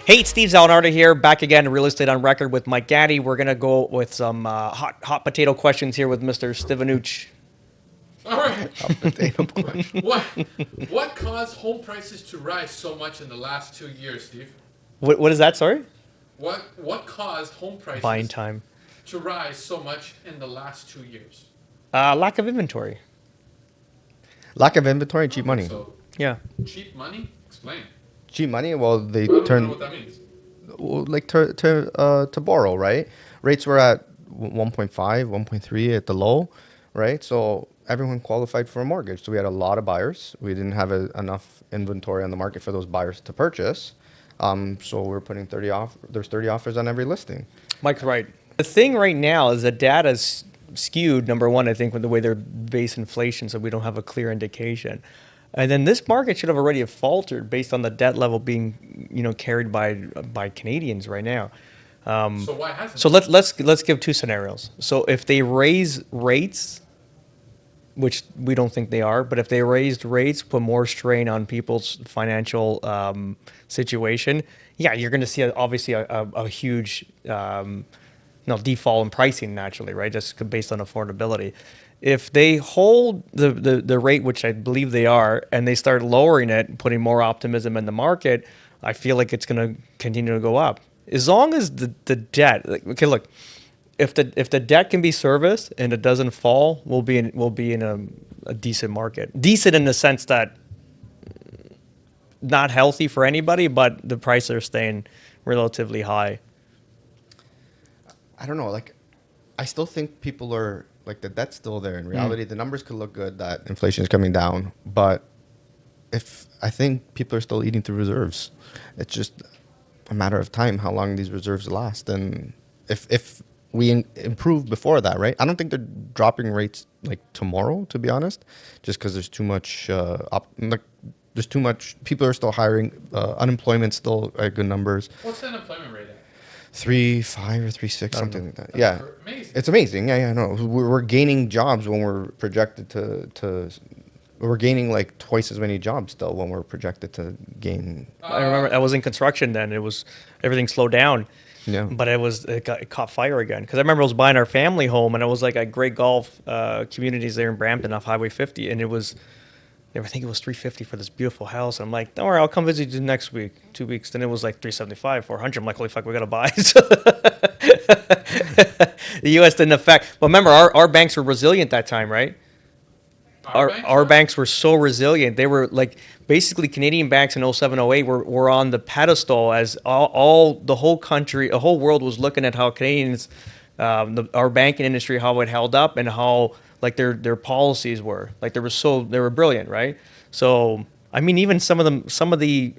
Hey, it's Steve Zalinardo here, back again, Real Estate on Record with Mike Gaddy. We're gonna go with some hot potato questions here with Mr. Stevanuch. All right. Hot potato question. What what caused home prices to rise so much in the last 2 years, Steve? What is that? Sorry, What caused home buying prices time. to rise so much in the last 2 years? Lack of inventory. Lack of inventory, cheap Okay, money. so Yeah. cheap money. Explain. Cheap money. Well, I they don't even know turn what that means. like to borrow, right? Rates were at 1.5, 1.3 at the low, right? So everyone qualified for a mortgage. So we had a lot of buyers. We didn't have enough inventory on the market for those buyers to purchase. So we're putting 30 off. There's 30 offers on every listing. Mike's right. The thing right now is that data's skewed. Number one, I think, with the way they're base inflation, so we don't have a clear indication. And then this market should have already have faltered based on the debt level being, carried by Canadians right now. So why hasn't So it? let's give two scenarios. So if they raise rates, which we don't think they are, but if they raised rates, put more strain on people's financial situation, yeah, you're going to see obviously a huge default in pricing naturally, right? Just based on affordability. If they hold the rate, which I believe they are, and they start lowering it, and putting more optimism in the market, I feel like it's going to continue to go up. As long as the debt, okay, look, if the debt can be serviced and it doesn't fall, we'll be in a decent market. Decent in the sense that not healthy for anybody, but the prices are staying relatively high. I don't know. Like, I still think people are like the debt's still there. In reality, the numbers could look good that inflation is coming down, but if I think people are still eating through reserves, it's just a matter of time how long these reserves last, and if we improve before that, right? I don't think they're dropping rates like tomorrow, to be honest, just because there's too much. Like, there's too much. People are still hiring. Unemployment's still at good numbers. What's the unemployment rate at? 3.5 or 3.6, I don't know. something like that. That's Yeah, amazing. it's amazing. Yeah, yeah, no, we're gaining jobs when we're projected to. We're gaining like twice as many jobs still when we're projected to gain. I remember I was in construction then. It was everything slowed down, Yeah. but it caught fire again. Because I remember I was buying our family home, and it was like at Great Golf Communities there in Brampton off Highway 50, and I think it was 350 for this beautiful house. And I'm like, don't worry, I'll come visit you next week, 2 weeks. Then it was like 375, 400. I'm like, holy fuck, we gotta buy. So the U.S. didn't affect. But remember, our banks were resilient that time, right? Our banks Our are? banks were so resilient. They were like basically Canadian banks in 07, 08 were on the pedestal as all the whole country, the whole world was looking at how Canadians, our banking industry, how it held up and how like their policies were. Like they were brilliant, right? So I mean, even some of the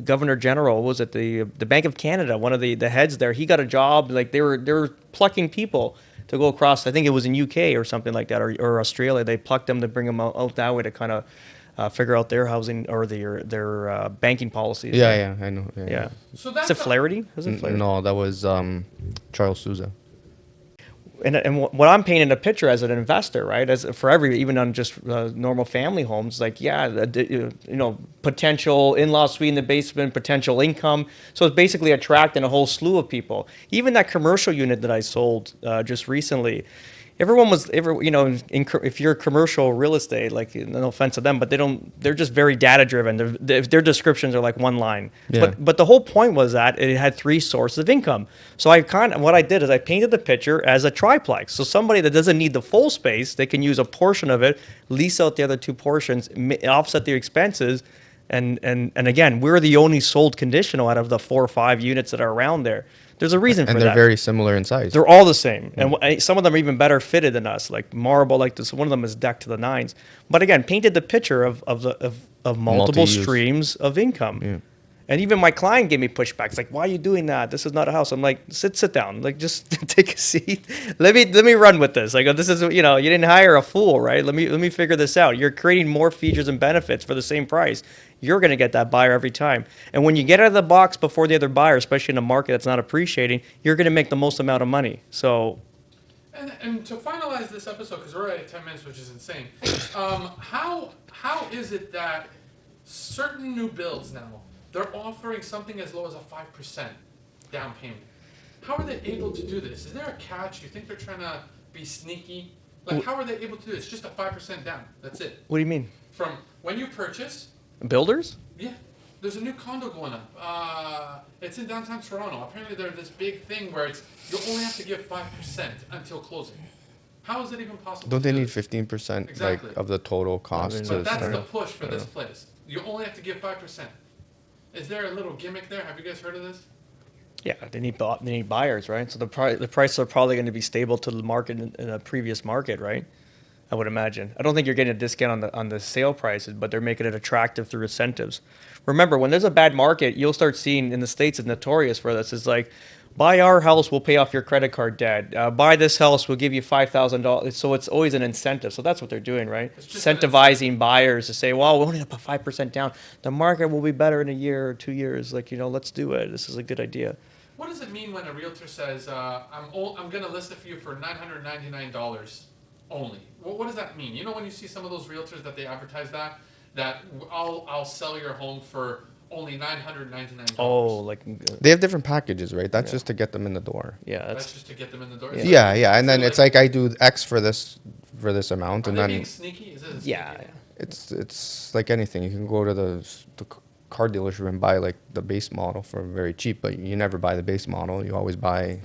governor general was at the Bank of Canada, one of the heads there. He got a job. Like they were plucking people to go across. I think it was in UK or something like that, or Australia. They plucked them to bring them out that way to kind of figure out their housing or their banking policies. Yeah, Right? yeah, I know. Yeah, Yeah. So Is it that's Flaherty? Was it Flaherty? No, that was Charles Souza. And what I'm painting a picture as an investor, right? As for every even on just normal family homes, like yeah, potential in-law suite in the basement, potential income. So it's basically attracting a whole slew of people. Even that commercial unit that I sold just recently, everyone was if you're commercial real estate, like no offense to them, but they're just very data driven. Their descriptions are like one line. Yeah. But the whole point was that it had three sources of income. So what I did is I painted the picture as a triplex. So somebody that doesn't need the full space, they can use a portion of it, lease out the other two portions, offset their expenses. And again, we're the only sold conditional out of the 4 or 5 units that are around there. There's a reason for And they're that. very similar in size. They're all the same, and some of them are even better fitted than us, like marble. Like this, one of them is decked to the nines. But again, painted the picture of multiple Multi-use. streams of income. And even my client gave me pushback. It's like, why are you doing that? This is not a house. I'm like, sit down. Like, just take a seat. Let me run with this. Like, this is you didn't hire a fool, right? Let me figure this out. You're creating more features and benefits for the same price. You're going to get that buyer every time. And when you get out of the box before the other buyer, especially in a market that's not appreciating, you're going to make the most amount of money. So and to finalize this episode, because we're already at 10 minutes, which is insane. How is it that certain new builds now they're offering something as low as a 5% down payment. How are they able to do this? Is there a catch? You think they're trying to be sneaky? Like, how are they able to do this? Just a 5% down. That's it. What do you mean? From when you purchase, Builders? yeah, there's a new condo going up. It's in downtown Toronto. Apparently, there's this big thing where it's you only have to give 5% until closing. How is it even possible? Don't to they do need this? 15% Exactly. like of the total cost mean, to But that's start? the push for this place. You only have to give 5%. Is there a little gimmick there? Have you guys heard of this? Yeah, they need buyers, right? So the prices are probably going to be stable to the market in a previous market, right? I would imagine. I don't think you're getting a discount on the sale prices, but they're making it attractive through incentives. Remember, when there's a bad market, you'll start seeing in the States, it's notorious for this. It's like, buy our house, we'll pay off your credit card debt. Buy this house, we'll give you $5,000. So it's always an incentive. So that's what they're doing, right? It's just an Incentivizing buyers to say, well, we only have to put 5% down. The market will be better in a year or 2 years. Like, let's do it. This is a good idea. What does it mean when a realtor says, I'm going to list it for you for $999 only? What does that mean? You know when you see some of those realtors that they advertise that I'll sell your home for only $999. Oh, like, They have different packages, right? That's Yeah. just to get them in the door. yeah, That's that's just to get them in the door. Yeah. Yeah, and then So, it's like I do X for this amount, Are and they then being sneaky? Is it a sneaky? yeah. it's like anything. You can go to the car dealership and buy like the base model for very cheap, but you never buy the base model. You always buy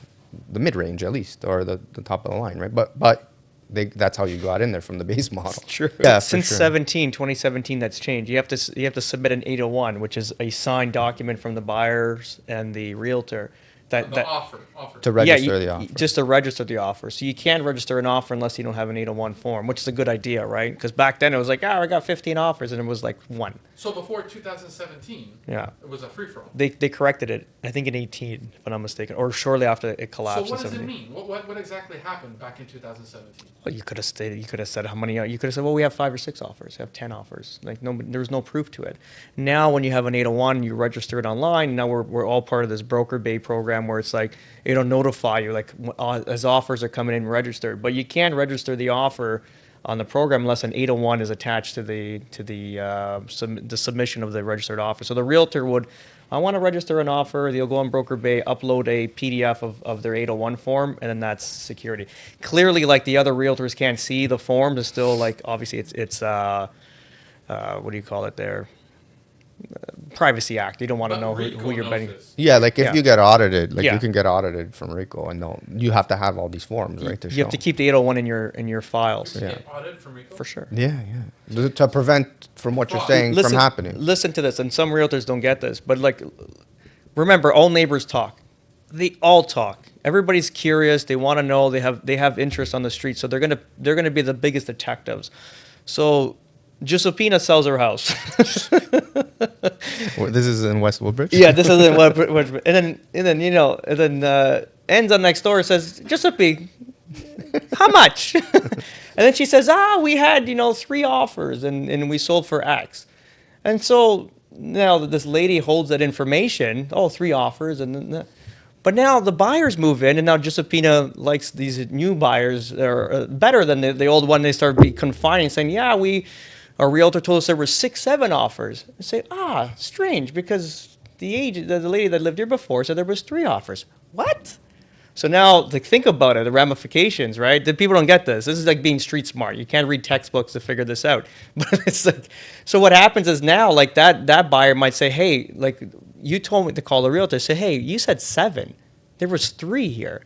the mid range at least, or the top of the line, right? But that's how you got in there from the base model. True. Yeah, for Since sure. 2017, that's changed. You have to submit an 801, which is a signed document from the buyers and the realtor. The offer. To register yeah, the offer. just to register the offer. So you can't register an offer unless you don't have an 801 form, which is a good idea, right? Because back then it was like, I got 15 offers, and it was like one. So before 2017, Yeah. it was a free for all. They corrected it, I think in 18, if I'm not mistaken, or shortly after it So collapsed. what in does it 17. mean? What exactly happened back in 2017? Well, you could have said how many. You could have said, well, we have 5 or 6 offers. We have 10 offers. Like there was no proof to it. Now, when you have an 801, you register it online. Now we're all part of this Broker Bay program where it's like it'll notify you like as offers are coming in registered. But you can't register the offer on the program unless an 801 is attached to the submission of the registered offer. So the realtor would, I want to register an offer. They'll go on Broker Bay, upload a PDF of their 801 form, and then that's security. Clearly, like the other realtors can't see the form. It's still like obviously it's what do you call it there? Privacy Act. You don't want to know who Rico you're knows betting. this. Yeah, like if Yeah. you get audited, like Yeah. you can get audited from RICO, and you have to have all these forms, right? To You have to keep the 801 in your files. You Yeah. get audited from Rico? For sure. Yeah, to prevent from what you're Fraud. saying from happening. Listen to this, and some realtors don't get this, but like, remember, all neighbors talk. They all talk. Everybody's curious. They want to know. They have interest on the street, so they're gonna be the biggest detectives. So, Giuseppina sells her house. This is in West Woodbridge. Yeah, this isn't what. And then ends on next door says, Giuseppe, how much? And then she says, we had 3 offers and we sold for X. And so now this lady holds that information. 3 offers, but now the buyers move in, and now Giuseppina likes these new buyers are better than the old one. They start confining, saying, our realtor told us there were 6, 7 offers. I say, strange, because the lady that lived here before said there was 3 offers. What? So now, like, think about it, the ramifications, right? The people don't get this. This is like being street smart. You can't read textbooks to figure this out. But it's like, so what happens is now, like, that buyer might say, hey, like, you told me to call the realtor. Say, hey, you said 7. There was 3 here.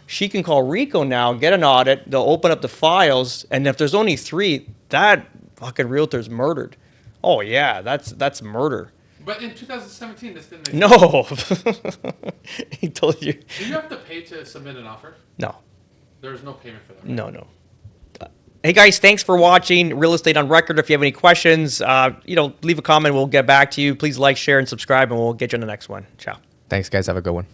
She can call RICO now, get an audit. They'll open up the files, and if there's only 3, that fucking realtor's murdered. Oh yeah, that's murder. But in 2017, this didn't exist. No, he told you. Do you have to pay to submit an offer? No, There's no payment for that. no. Hey guys, thanks for watching Real Estate on Record. If you have any questions, leave a comment. We'll get back to you. Please like, share, and subscribe, and we'll get you on the next one. Ciao. Thanks, guys. Have a good one.